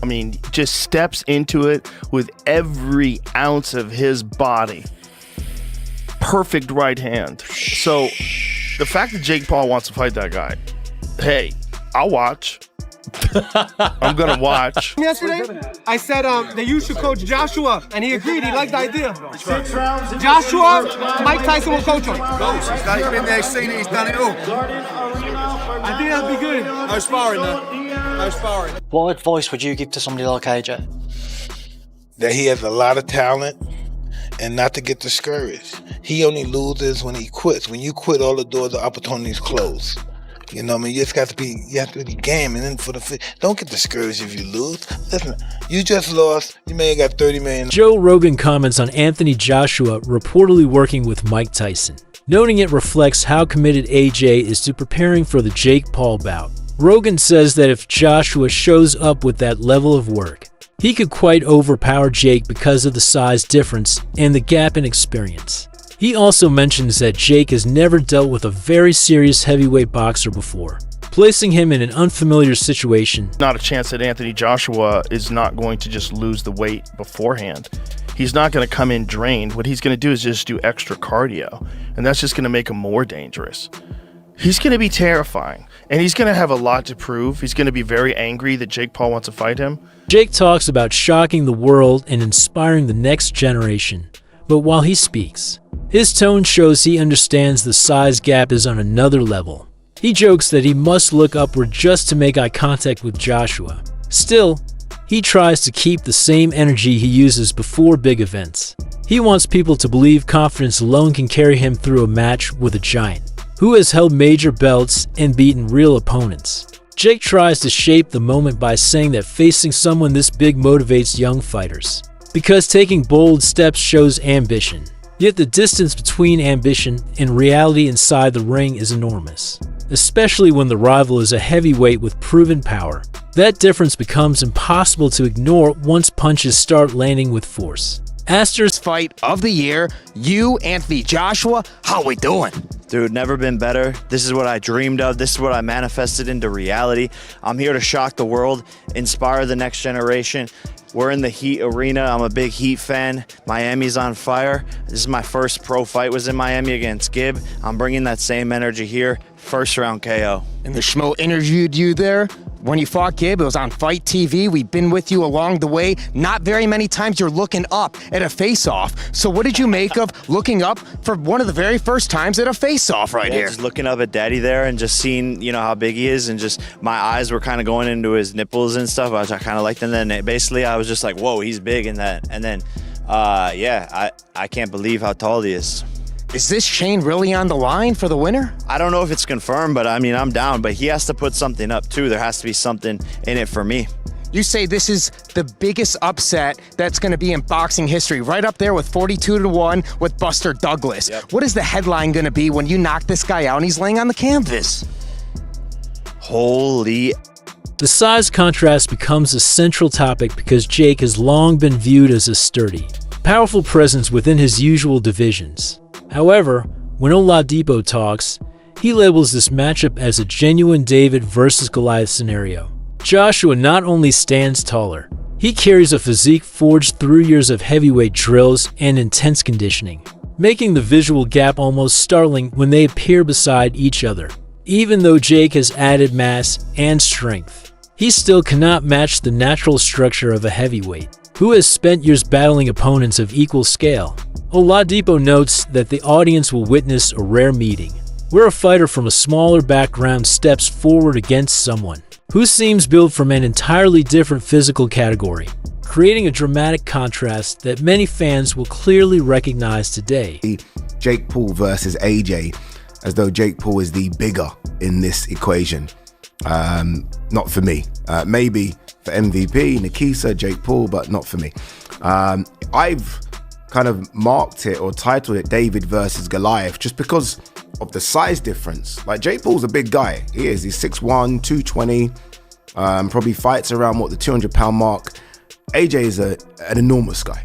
I mean, just steps into it with every ounce of his body. Perfect right hand. So the fact that Jake Paul wants to fight that guy, hey, I'll watch. I'm going to watch. Yesterday, I said that you should coach Joshua, and he agreed. He liked the idea. Joshua, Mike Tyson will coach him. He's been there, seen it, he's done it all. I think that'd be good. No sparring, though. No sparring. What advice would you give to somebody like AJ? That he has a lot of talent and not to get discouraged. He only loses when he quits. When you quit, all the doors of opportunities close. You know what I mean? You have to be game, and then don't get discouraged if you lose. Listen, you just lost. You may have got $30 million. Joe Rogan comments on Anthony Joshua reportedly working with Mike Tyson, noting it reflects how committed AJ is to preparing for the Jake Paul bout. Rogan says that if Joshua shows up with that level of work, he could quite overpower Jake because of the size difference and the gap in experience. He also mentions that Jake has never dealt with a very serious heavyweight boxer before, placing him in an unfamiliar situation. Not a chance that Anthony Joshua is not going to just lose the weight beforehand. He's not going to come in drained. What he's going to do is just do extra cardio, and that's just going to make him more dangerous. He's going to be terrifying, and he's going to have a lot to prove. He's going to be very angry that Jake Paul wants to fight him. Jake talks about shocking the world and inspiring the next generation, but while he speaks, his tone shows he understands the size gap is on another level. He jokes that he must look upward just to make eye contact with Joshua. Still, he tries to keep the same energy he uses before big events. He wants people to believe confidence alone can carry him through a match with a giant who has held major belts and beaten real opponents. Jake tries to shape the moment by saying that facing someone this big motivates young fighters, because taking bold steps shows ambition. Yet the distance between ambition and reality inside the ring is enormous, especially when the rival is a heavyweight with proven power. That difference becomes impossible to ignore once punches start landing with force. Aster's fight of the year, you, Anthony Joshua, how we doing? Dude, never been better. This is what I dreamed of. This is what I manifested into reality. I'm here to shock the world, inspire the next generation. We're in the Heat arena. I'm a big Heat fan. Miami's on fire. This is my first pro fight, was in Miami against Gibb. I'm bringing that same energy here. First round KO. And the Schmo interviewed you there when you fought Gibb. It was on Fight TV. We've been with you along the way. Not very many times you're looking up at a face-off. So what did you make of looking up for one of the very first times at a face-off right here? Just looking up at Daddy there and just seeing, you know, how big he is, and just my eyes were kind of going into his nipples and stuff. I kind of liked him. And then basically I was just like, whoa, he's big in that. And then, yeah, I can't believe how tall he is. Is this chain really on the line for the winner? I don't know if it's confirmed, but I mean, I'm down. But he has to put something up too. There has to be something in it for me. You say this is the biggest upset that's going to be in boxing history, right up there with 42-1 with Buster Douglas. Yep. What is the headline going to be when you knock this guy out and he's laying on the canvas? Holy. The size contrast becomes a central topic because Jake has long been viewed as a sturdy, powerful presence within his usual divisions. However, when Oladipo talks, he labels this matchup as a genuine David versus Goliath scenario. Joshua not only stands taller, he carries a physique forged through years of heavyweight drills and intense conditioning, making the visual gap almost startling when they appear beside each other. Even though Jake has added mass and strength, he still cannot match the natural structure of a heavyweight who has spent years battling opponents of equal scale. Oladipo notes that the audience will witness a rare meeting, where a fighter from a smaller background steps forward against someone who seems built from an entirely different physical category, creating a dramatic contrast that many fans will clearly recognize today. Jake Paul versus AJ, as though Jake Paul is the bigger in this equation. Not for me. Maybe for MVP, Nikisa, Jake Paul, but not for me. I've kind of marked it or titled it David versus Goliath just because of the size difference. Like, Jake Paul's a big guy. He is. He's 6'1", 220, probably fights around, the 200-pound mark. AJ is an enormous guy.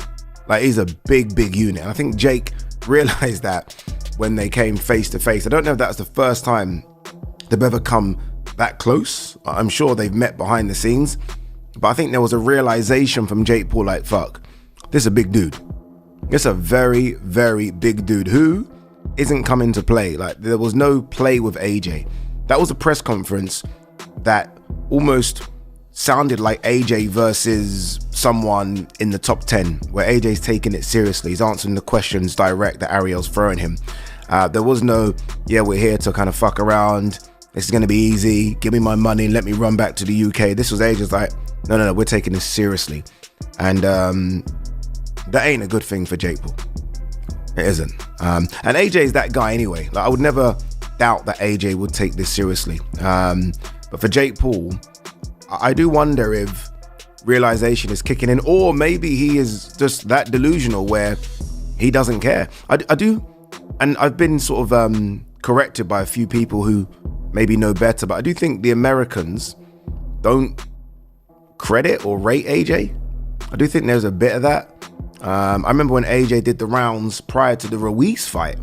Like, he's a big unit. And I think Jake realized that when they came face to face. I don't know if that's the first time they've ever come that close. I'm sure they've met behind the scenes, But I think there was a realization from Jake Paul, like, fuck, this is a big dude. It's a very, very big dude who isn't coming to play. Like, there was no play with AJ. That was a press conference that almost sounded like AJ versus someone in the top 10, where AJ's taking it seriously. He's answering the questions direct that Ariel's throwing him. There was no, yeah, we're here to kind of fuck around. This is going to be easy. Give me my money. Let me run back to the UK. This was AJ's like, no, we're taking this seriously. And that ain't a good thing for Jake Paul. It isn't. And AJ's that guy anyway. Like, I would never doubt that AJ would take this seriously. But for Jake Paul, I do wonder if realization is kicking in, or maybe he is just that delusional where he doesn't care. I do, and I've been sort of corrected by a few people who maybe know better, but I do think the Americans don't credit or rate AJ. I do think there's a bit of that. I remember when AJ did the rounds prior to the Ruiz fight,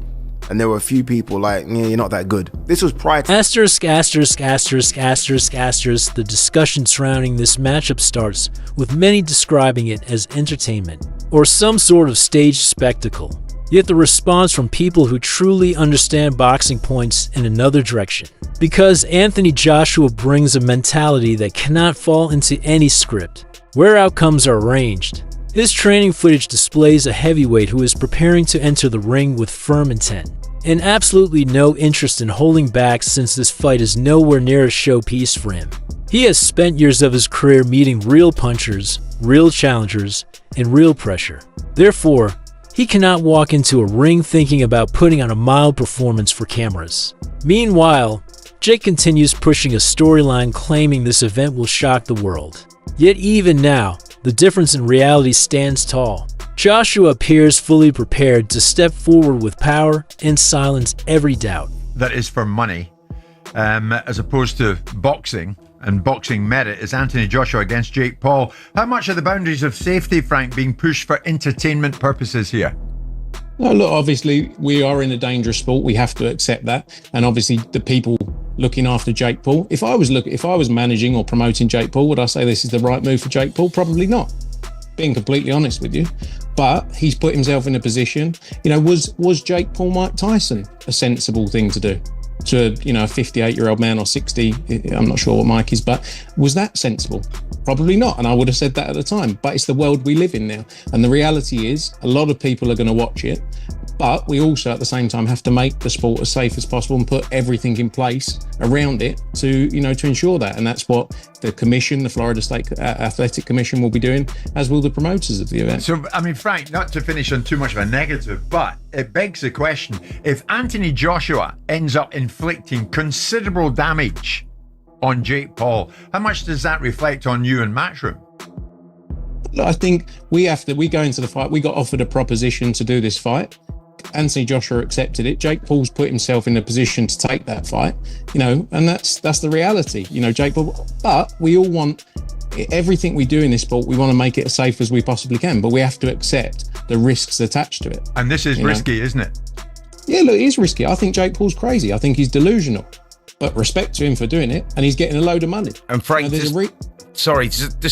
and there were a few people like, yeah, you're not that good. This was prior to... Asterisk. The discussion surrounding this matchup starts with many describing it as entertainment or some sort of staged spectacle. Yet the response from people who truly understand boxing points in another direction. Because Anthony Joshua brings a mentality that cannot fall into any script, where outcomes are arranged. His training footage displays a heavyweight who is preparing to enter the ring with firm intent, and absolutely no interest in holding back, since this fight is nowhere near a showpiece for him. He has spent years of his career meeting real punchers, real challengers, and real pressure. Therefore, he cannot walk into a ring thinking about putting on a mild performance for cameras. Meanwhile, Jake continues pushing a storyline claiming this event will shock the world. Yet even now, the difference in reality stands tall. Joshua appears fully prepared to step forward with power and silence every doubt. That is for money, as opposed to boxing, and boxing merit is Anthony Joshua against Jake Paul. How much are the boundaries of safety, Frank, being pushed for entertainment purposes here? Well, look, obviously we are in a dangerous sport. We have to accept that. And obviously the people looking after Jake Paul, if I was managing or promoting Jake Paul, would I say this is the right move for Jake Paul? Probably not, being completely honest with you. But he's put himself in a position, was Jake Paul Mike Tyson a sensible thing to do? To a 58-year-old man, or 60, I'm not sure what Mike is, but was that sensible? Probably not, and I would have said that at the time. But it's the world we live in now, and the reality is a lot of people are going to watch it, but we also at the same time have to make the sport as safe as possible and put everything in place around it to ensure that. And that's what the commission, the Florida State Athletic Commission, will be doing, as will the promoters of the event. So, I mean, Frank, not to finish on too much of a negative, but it begs the question, if Anthony Joshua ends up inflicting considerable damage on Jake Paul, how much does that reflect on you and Matchroom? I think we go into the fight, we got offered a proposition to do this fight. Anthony Joshua accepted it. Jake Paul's put himself in a position to take that fight, and that's the reality, Jake Paul. But we all want everything we do in this sport, we want to make it as safe as we possibly can, but we have to accept the risks attached to it. And this is risky, isn't it? Yeah, look, it is risky. I think Jake Paul's crazy. I think he's delusional, but respect to him for doing it, and he's getting a load of money. And Frank, just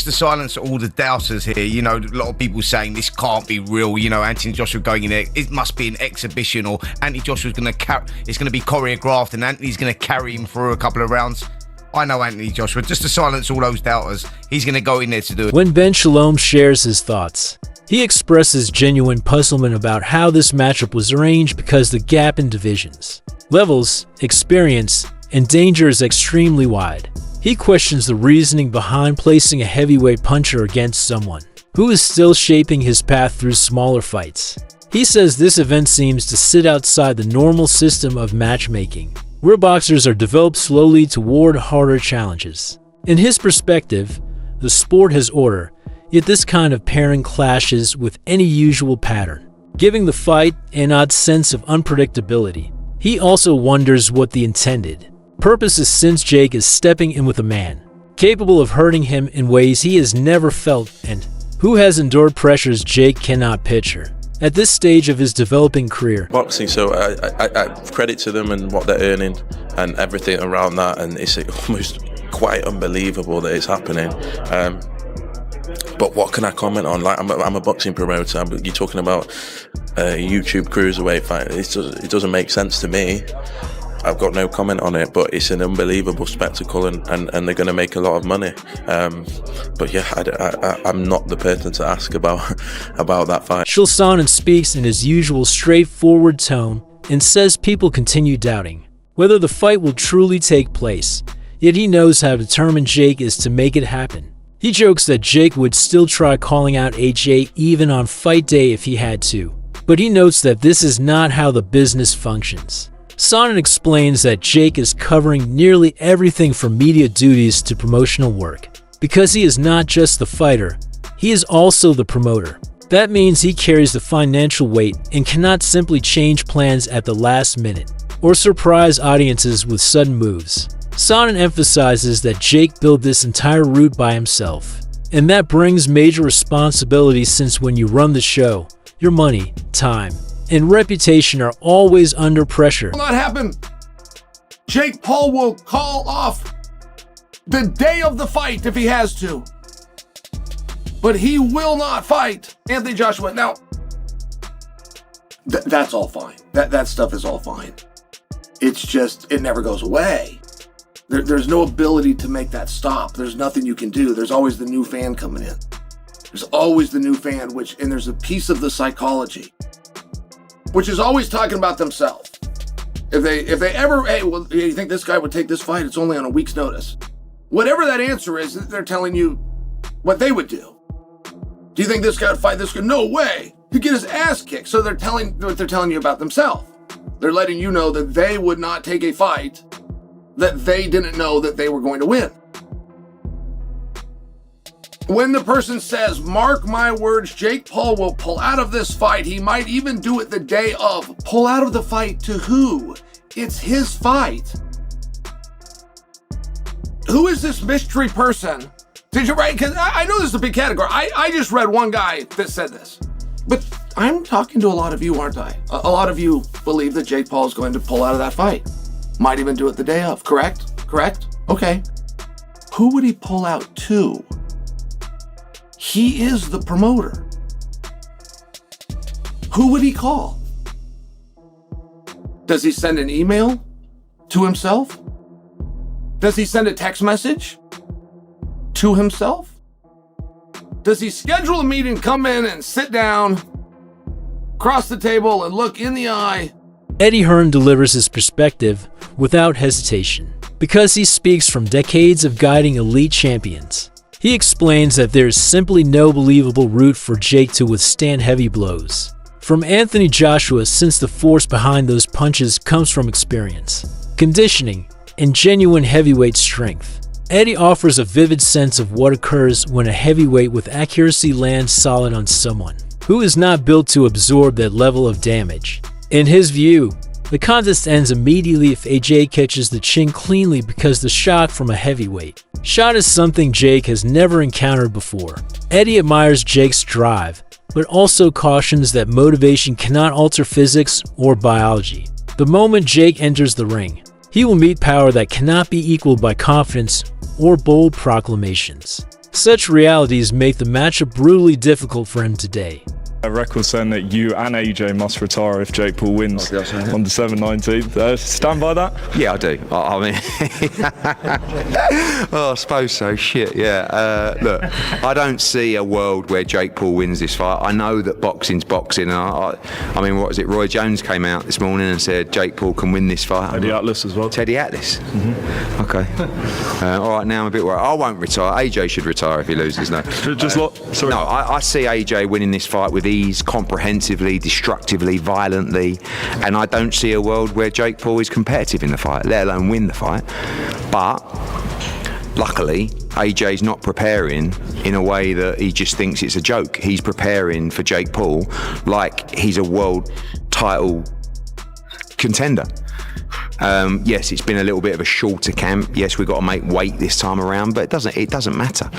to silence all the doubters here, a lot of people saying this can't be real, Anthony Joshua going in there, it must be an exhibition, or Anthony Joshua's it's going to be choreographed and Anthony's going to carry him through a couple of rounds. I know Anthony Joshua, just to silence all those doubters, he's going to go in there to do it. When Ben Shalom shares his thoughts, he expresses genuine puzzlement about how this matchup was arranged, because the gap in divisions, levels, experience, and danger is extremely wide. He questions the reasoning behind placing a heavyweight puncher against someone who is still shaping his path through smaller fights. He says this event seems to sit outside the normal system of matchmaking, where boxers are developed slowly toward harder challenges. In his perspective, the sport has order, yet this kind of pairing clashes with any usual pattern, giving the fight an odd sense of unpredictability. He also wonders what the intended purpose is, since Jake is stepping in with a man capable of hurting him in ways he has never felt and who has endured pressures Jake cannot picture at this stage of his developing career. Boxing, so I credit to them and what they're earning and everything around that, and it's almost quite unbelievable that it's happening. But what can I comment on? Like, I'm a boxing promoter. You're talking about a YouTube cruiserweight fight. It doesn't make sense to me. I've got no comment on it, but it's an unbelievable spectacle, and they're going to make a lot of money. But yeah, I'm not the person to ask about that fight. Chael Sonnen speaks in his usual straightforward tone and says people continue doubting whether the fight will truly take place, yet he knows how determined Jake is to make it happen. He jokes that Jake would still try calling out AJ even on fight day if he had to, but he notes that this is not how the business functions. Sonnen explains that Jake is covering nearly everything from media duties to promotional work. Because he is not just the fighter, he is also the promoter. That means he carries the financial weight and cannot simply change plans at the last minute or surprise audiences with sudden moves. Sonnen emphasizes that Jake built this entire route by himself, and that brings major responsibility since when you run the show, your money, time, and reputation are always under pressure. Will not happen. Jake Paul will call off the day of the fight if he has to. But he will not fight Anthony Joshua. Now, that's all fine. That stuff is all fine. It's just, it never goes away. There's no ability to make that stop. There's nothing you can do. There's always the new fan coming in. There's always the new fan, and there's a piece of the psychology, which is always talking about themselves. If they ever, hey, well, you think this guy would take this fight? It's only on a week's notice. Whatever that answer is, they're telling you what they would do. Do you think this guy would fight this guy? No way. He'd get his ass kicked. So they're telling you about themselves. They're letting you know that they would not take a fight that they didn't know that they were going to win. When the person says, mark my words, Jake Paul will pull out of this fight, he might even do it the day of. Pull out of the fight to who? It's his fight. Who is this mystery person? Did you write? Because I know this is a big category. I just read one guy that said this. But I'm talking to a lot of you, aren't I? A lot of you believe that Jake Paul is going to pull out of that fight. Might even do it the day of. Correct? Okay. Who would he pull out to? He is the promoter. Who would he call? Does he send an email to himself? Does he send a text message to himself? Does he schedule a meeting, come in and sit down, cross the table and look in the eye? Eddie Hearn delivers his perspective without hesitation because he speaks from decades of guiding elite champions. He explains that there is simply no believable route for Jake to withstand heavy blows from Anthony Joshua, since the force behind those punches comes from experience, conditioning, and genuine heavyweight strength. Eddie offers a vivid sense of what occurs when a heavyweight with accuracy lands solid on someone who is not built to absorb that level of damage. In his view, the contest ends immediately if AJ catches the chin cleanly because the shot from a heavyweight shot is something Jake has never encountered before. Eddie admires Jake's drive, but also cautions that motivation cannot alter physics or biology. The moment Jake enters the ring, he will meet power that cannot be equaled by confidence or bold proclamations. Such realities make the matchup brutally difficult for him today. A record saying that you and AJ must retire if Jake Paul wins on December 19th. Stand by that? Yeah, I do. I mean, I suppose so. Shit, yeah. Look, I don't see a world where Jake Paul wins this fight. I know that boxing's boxing. I mean, what is it? Roy Jones came out this morning and said JakeUl can win this fight. Teddy Atlas as well. Teddy Atlas. Mm-hmm. Okay. All right, now I'm a bit worried. I won't retire. AJ should retire if he loses. No. Sorry. No, I see AJ winning this fight with ease, comprehensively, destructively, violently, and I don't see a world where Jake Paul is competitive in the fight, let alone win the fight. But luckily, AJ's not preparing in a way that he just thinks it's a joke. He's preparing for Jake Paul like he's a world title contender. Yes, it's been a little bit of a shorter camp. Yes, we've got to make weight this time around, but it doesn't matter.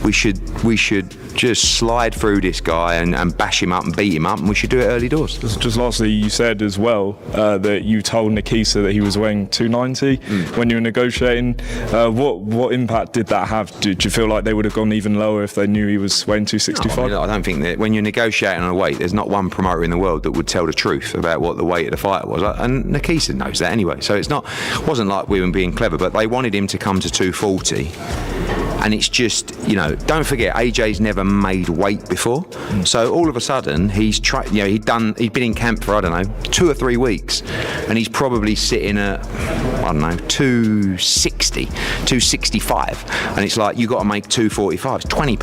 We should just slide through this guy and bash him up and beat him up, and we should do it early doors. Just lastly, you said as well that you told Nikisa that he was weighing 290 when you were negotiating. What impact did that have? Did you feel like they would have gone even lower if they knew he was weighing 265? No, I mean, I don't think that when you're negotiating on a weight, there's not one promoter in the world that would tell the truth about what the weight of the fighter was, and Nikisa knows that anyway. So it wasn't like we were being clever, but they wanted him to come to 240. And it's just, don't forget, AJ's never made weight before. So all of a sudden, he's he'd been in camp for, 2 or 3 weeks, and he's probably sitting at, 260, 265. And it's like, you got to make 245. It's 20 pounds.